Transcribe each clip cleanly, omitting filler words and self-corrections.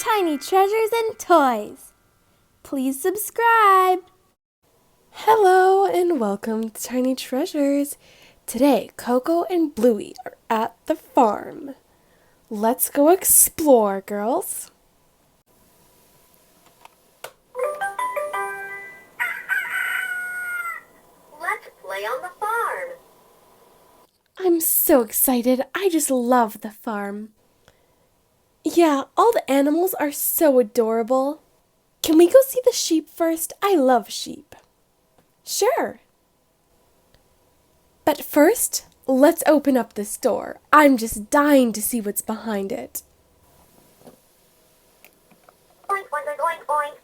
Tiny Treasures and Toys. Please subscribe. Hello and welcome to Tiny Treasures. Today, Coco and Bluey are at the farm. Let's go explore, girls. Let's play on the farm. I'm so excited. I just love the farm. Yeah, all the animals are so adorable. Can we go see the sheep first? I love sheep. Sure. But first, let's open up this door. I'm just dying to see what's behind it. Oink, oink, oink, oink.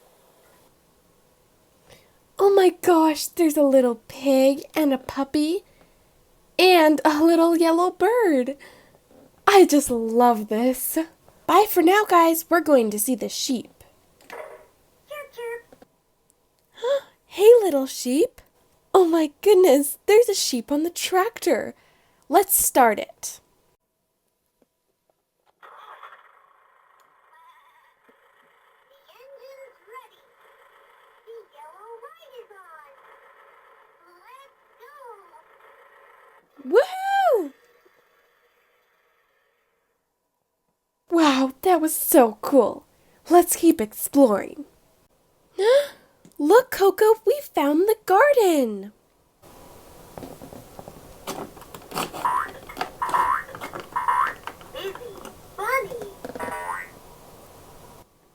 Oh my gosh, there's a little pig and a puppy and a little yellow bird. I just love this. Bye for now, guys. We're going to see the sheep. Chirp, chirp. Hey, little sheep. Oh my goodness, there's a sheep on the tractor. Let's start it. The engine's ready. The yellow light is on. Let's go. Woohoo! Wow, that was so cool. Let's keep exploring. Look, Coco, we found the garden. Busy bunny.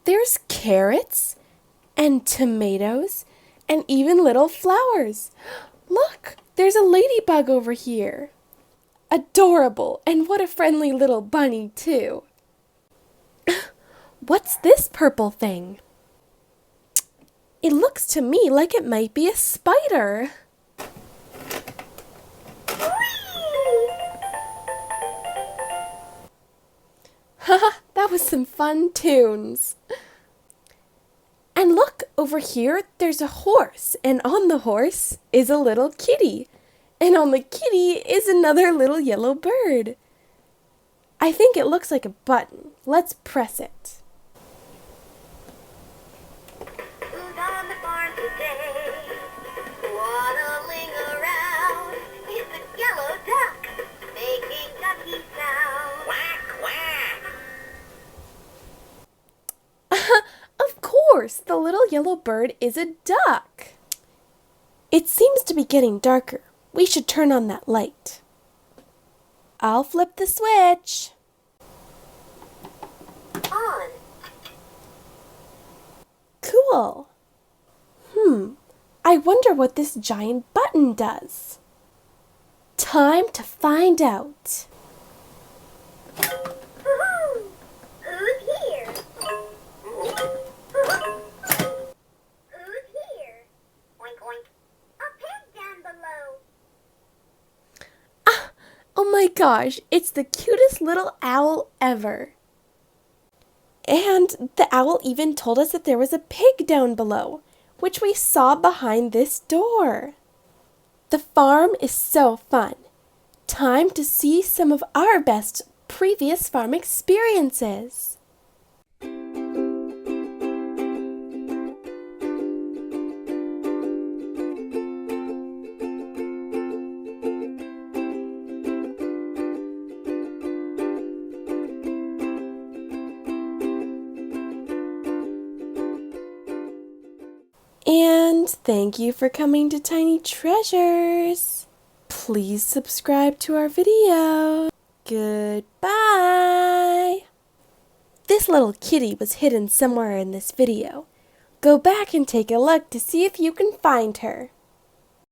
There's carrots and tomatoes and even little flowers. Look, there's a ladybug over here. Adorable, and what a friendly little bunny, too. What's this purple thing? It looks to me like it might be a spider. Haha, that was some fun tunes. And look, over here, there's a horse, and on the horse is a little kitty, and on the kitty is another little yellow bird. I think it looks like a button. Let's press it. Who's on the farm today? Waddling around. It's a yellow duck making ducky sound. Quack, quack. Of course, the little yellow bird is a duck. It seems to be getting darker. We should turn on that light. I'll flip the switch. On. Cool. I wonder what this giant button does. Time to find out. Woohoo! Who's here? Who's here? Oink, oink. A pig down below. Oh my gosh, it's the cutest little owl ever. And the owl even told us that there was a pig down below, which we saw behind this door. The farm is so fun. Time to see some of our best previous farm experiences. And thank you for coming to Tiny Treasures. Please subscribe to our video. Goodbye. This little kitty was hidden somewhere in this video. Go back and take a look to see if you can find her.